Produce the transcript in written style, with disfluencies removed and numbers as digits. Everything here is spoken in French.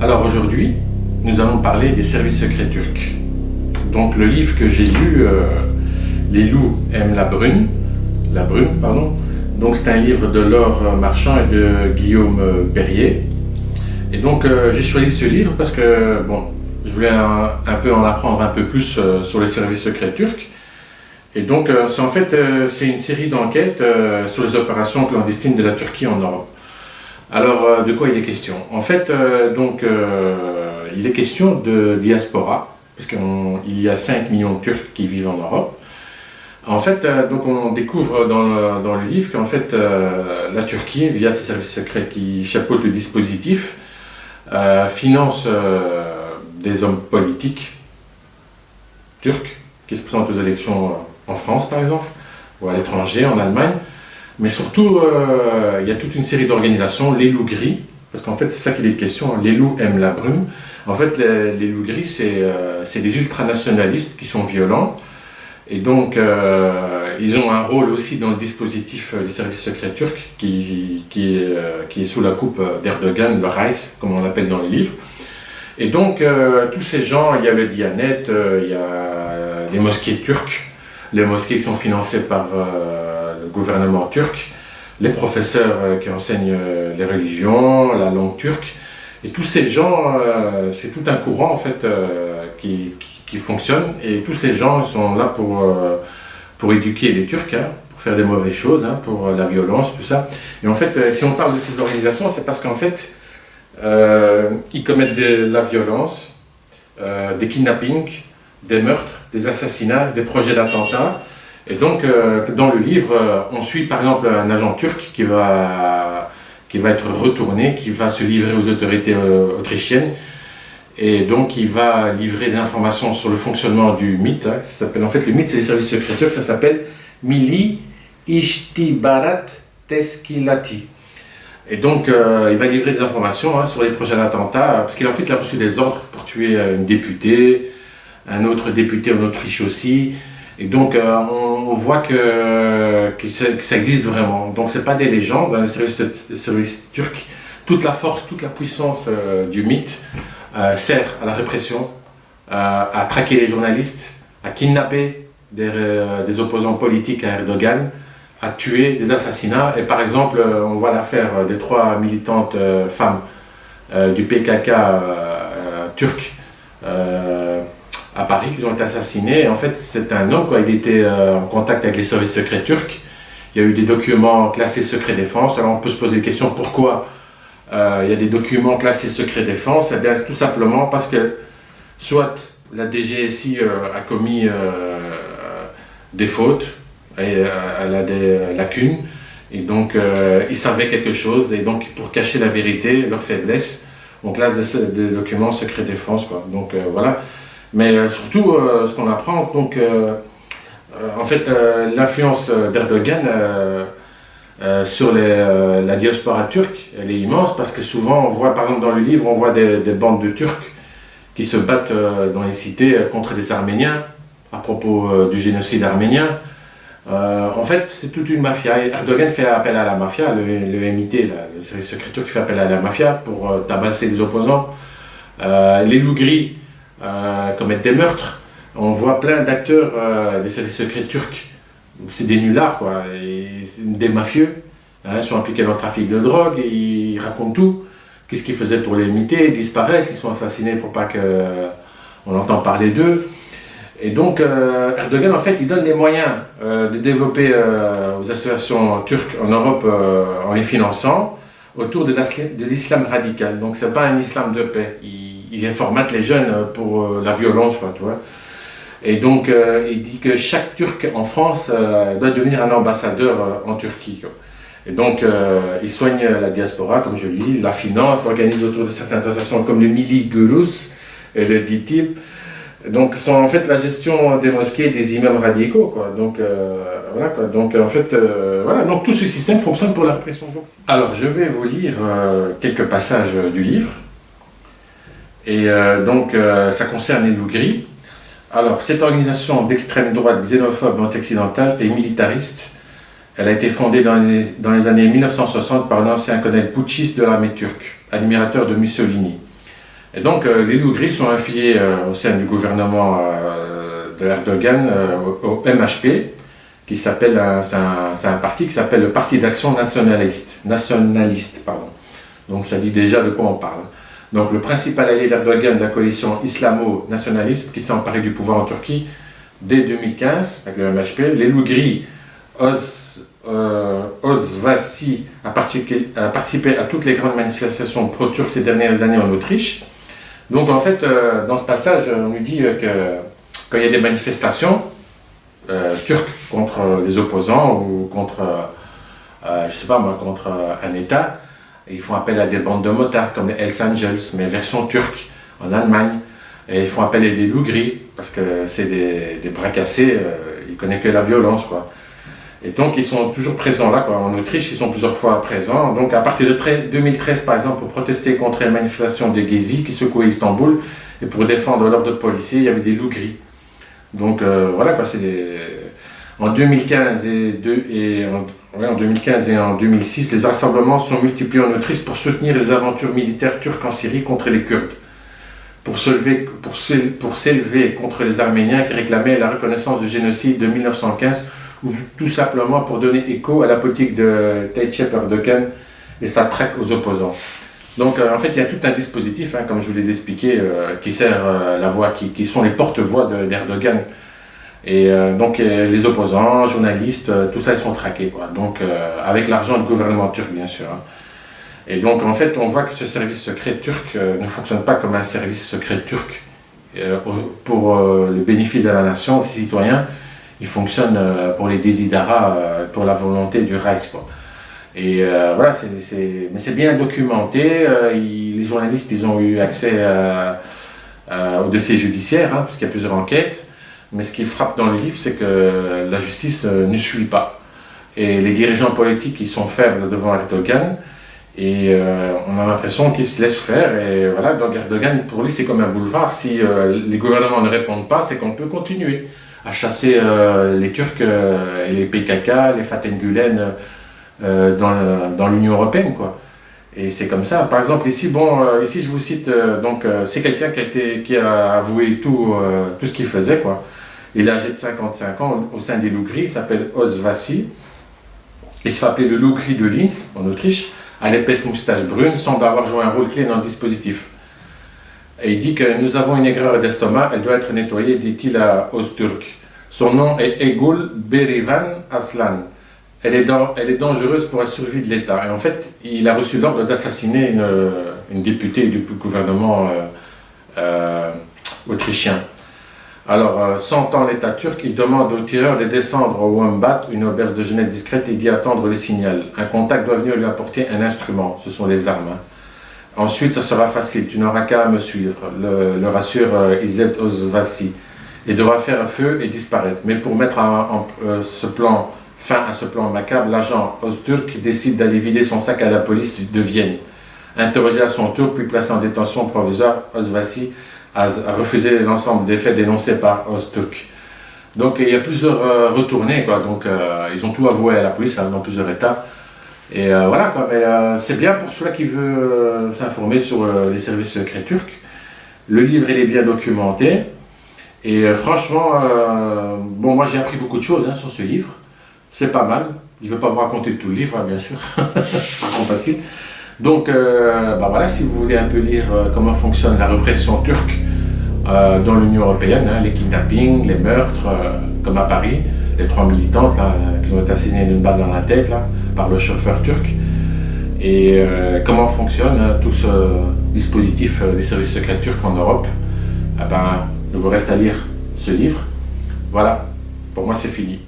Alors aujourd'hui, nous allons parler des services secrets turcs. Donc le livre que j'ai lu, Les loups aiment la brune, pardon. Donc c'est un livre de Laure Marchand et de Guillaume Perrier. Et donc j'ai choisi ce livre parce que je voulais un peu en apprendre un peu plus sur les services secrets turcs. Et donc c'est une série d'enquêtes sur les opérations clandestines de la Turquie en Europe. Alors de quoi il est question? En fait, il est question de diaspora, parce qu'il y a 5 millions de Turcs qui vivent en Europe. En fait, on découvre dans le livre qu'en fait, la Turquie, via ses services secrets qui chapeautent le dispositif, finance des hommes politiques turcs qui se présentent aux élections en France, par exemple, ou à l'étranger, en Allemagne. Mais surtout, il y a toute une série d'organisations, les loups gris, parce qu'en fait, c'est ça qu'il est question, les loups aiment la brume. En fait, les loups gris, c'est des ultranationalistes qui sont violents. Et donc, ils ont un rôle aussi dans le dispositif des services secrets turcs qui est sous la coupe d'Erdogan, le Reich, comme on l'appelle dans les livres. Et donc, tous ces gens, il y a le Diyanet, il y a les mosquées turques, les mosquées qui sont financées par le gouvernement turc, les professeurs qui enseignent les religions, la langue turque. Et tous ces gens, c'est tout un courant en fait qui fonctionne, et tous ces gens sont là pour éduquer les Turcs, pour faire des mauvaises choses, pour la violence, tout ça. Et en fait, si on parle de ces organisations, c'est parce qu'en fait, ils commettent de la violence, des kidnappings, des meurtres, des assassinats, des projets d'attentats. Et donc, dans le livre, on suit par exemple un agent turc qui va être retourné, qui va se livrer aux autorités autrichiennes. Et donc, il va livrer des informations sur le fonctionnement du MIT. Ça s'appelle, en fait, le MIT, c'est les services secrets turcs, ça s'appelle Milli İstihbarat Teşkilatı. Et donc, il va livrer des informations sur les projets d'attentats, parce qu'il a reçu des ordres pour tuer une députée, un autre député en Autriche aussi. Et donc, on voit que ça existe vraiment. Donc, ce n'est pas des légendes. Dans les services turcs, toute la force, toute la puissance du MIT sert à la répression, à traquer les journalistes, à kidnapper des opposants politiques à Erdogan, à tuer, des assassinats. Et par exemple, on voit l'affaire des 3 militantes femmes du PKK turc à Paris, qui ont été assassinés. Et en fait, c'est un homme, il était en contact avec les services secrets turcs. Il y a eu des documents classés secret défense. Alors on peut se poser la question pourquoi il y a des documents classés secret défense. Eh bien, tout simplement parce que soit la DGSI a commis des fautes, et elle a des lacunes, et donc ils savaient quelque chose, et donc pour cacher la vérité, leur faiblesse, on classe des documents secret défense, quoi. Donc voilà. Mais surtout, ce qu'on apprend, donc, en fait, l'influence d'Erdogan sur la diaspora turque, elle est immense, parce que souvent, on voit, par exemple, dans le livre, on voit des bandes de Turcs qui se battent dans les cités contre des Arméniens, à propos du génocide arménien. En fait, c'est toute une mafia. Erdogan fait appel à la mafia, le MIT, le service secret turc fait appel à la mafia pour tabasser les opposants. Les loups gris commettent des meurtres. On voit plein d'acteurs des services secrets turcs. C'est des nullards, quoi. Et des mafieux. Ils sont impliqués dans le trafic de drogue, et ils racontent tout. Qu'est-ce qu'ils faisaient pour les imiter? Ils disparaissent, ils sont assassinés pour pas qu'on entende parler d'eux. Et donc, Erdogan, en fait, il donne les moyens de développer aux associations turques en Europe en les finançant autour de l'islam radical. Donc, c'est pas un islam de paix. Il formate les jeunes pour la violence, quoi, tu vois. Et donc, il dit que chaque Turc en France doit devenir un ambassadeur en Turquie, quoi. Et donc, il soigne la diaspora, comme je le dis, la finance, organise autour de certaines associations comme le Milli Görüş et le DİTİB. Donc, c'est en fait la gestion des mosquées et des imams radicaux, quoi. Donc, voilà, quoi. Donc, en fait, voilà. Donc, tout ce système fonctionne pour la répression. Alors, je vais vous lire quelques passages du livre. Et ça concerne les loups gris. Alors, cette organisation d'extrême droite, xénophobe, anti-occidentale et militariste, elle a été fondée dans les années 1960 par un ancien colonel putschiste de l'armée turque, admirateur de Mussolini. Et donc les loups gris sont affiliés au sein du gouvernement de Erdogan au MHP, qui s'appelle, c'est un parti qui s'appelle le Parti d'Action Nationaliste, pardon. Donc ça dit déjà de quoi on parle. Donc le principal allié d'Erdogan de la coalition islamo-nationaliste qui s'est emparé du pouvoir en Turquie dès 2015 avec le MHP. Les loups gris, Ozvasi a participé à toutes les grandes manifestations pro-turques ces dernières années en Autriche. Donc en fait, dans ce passage, on nous dit que quand il y a des manifestations turques contre les opposants ou contre, je sais pas moi, contre un État, ils font appel à des bandes de motards comme les Hells Angels, mais version turque en Allemagne. Et ils font appel à des loups gris parce que c'est des bras cassés, ils connaissent que la violence, quoi. Et donc ils sont toujours présents là, quoi. En Autriche, ils sont plusieurs fois présents. Donc à partir de 2013 par exemple, pour protester contre les manifestations des Gezi qui secouaient Istanbul, et pour défendre l'ordre policier, il y avait des loups gris. Donc voilà quoi, en 2015 en 2015 et en 2006, les rassemblements sont multipliés en Autriche pour soutenir les aventures militaires turques en Syrie contre les Kurdes, pour s'élever contre les Arméniens qui réclamaient la reconnaissance du génocide de 1915, ou tout simplement pour donner écho à la politique de Tayyip Erdogan et sa traque aux opposants. Donc en fait il y a tout un dispositif, comme je vous l'ai expliqué, qui sert la voix, qui sont les porte-voix d'Erdogan. Et donc les opposants, journalistes, tout ça ils sont traqués, quoi. Donc avec l'argent du gouvernement turc bien sûr. Et donc en fait on voit que ce service secret turc ne fonctionne pas comme un service secret turc pour le bénéfice de la nation, des citoyens. Il fonctionne pour les désiderats, pour la volonté du Reich, quoi. Et voilà, mais c'est bien documenté. Les journalistes, ils ont eu accès au dossier judiciaire, parce qu'il y a plusieurs enquêtes. Mais ce qui frappe dans le livre, c'est que la justice ne suit pas. Et les dirigeants politiques, ils sont faibles devant Erdogan. Et on a l'impression qu'ils se laissent faire. Et voilà, donc Erdogan, pour lui, c'est comme un boulevard. Si les gouvernements ne répondent pas, c'est qu'on peut continuer à chasser les Turcs et les PKK, les Fatah Gülen dans l'Union européenne, quoi. Et c'est comme ça. Par exemple, ici, ici je vous cite, c'est quelqu'un qui a avoué tout ce qu'il faisait, quoi. Il est âgé de 55 ans au sein des loups gris, il s'appelle Ozvasi. Il se fait appeler le loup gris de Linz, en Autriche, à l'épaisse moustache brune, semble avoir joué un rôle clé dans le dispositif. Et il dit que nous avons une aigreur d'estomac, elle doit être nettoyée, dit-il à Öztürk. Son nom est Egul Berivan Aslan. Elle est dangereuse pour la survie de l'État. Et en fait, il a reçu l'ordre d'assassiner une députée du gouvernement autrichien. Alors, sentant l'État turc, il demande aux tireurs de descendre au Wombat, une auberge de jeunesse discrète, et d'y attendre le signal. Un contact doit venir lui apporter un instrument, ce sont les armes. Ensuite, ça sera facile, tu n'auras qu'à me suivre, le rassure Izzet Ozvasi. Il devra faire feu et disparaître. Mais pour mettre fin à ce plan macabre, l'agent Öztürk décide d'aller vider son sac à la police de Vienne. Interrogé à son tour, puis placé en détention provisoire, Ozvasi a refusé l'ensemble des faits dénoncés par Öztürk. Donc il y a plusieurs retournés, quoi. Donc ils ont tout avoué à la police dans plusieurs états. Et voilà, quoi. Mais c'est bien pour ceux qui veulent s'informer sur les services secrets turcs. Le livre il est bien documenté. Et franchement, moi j'ai appris beaucoup de choses sur ce livre. C'est pas mal. Je ne vais pas vous raconter tout le livre, bien sûr. C'est pas trop facile. Donc, voilà, si vous voulez un peu lire comment fonctionne la répression turque dans l'Union européenne, les kidnappings, les meurtres, comme à Paris, les 3 militantes qui ont été assassinées d'une balle dans la tête par le chauffeur turc, et comment fonctionne tout ce dispositif des services secrets turcs en Europe, il vous reste à lire ce livre. Voilà, pour moi c'est fini.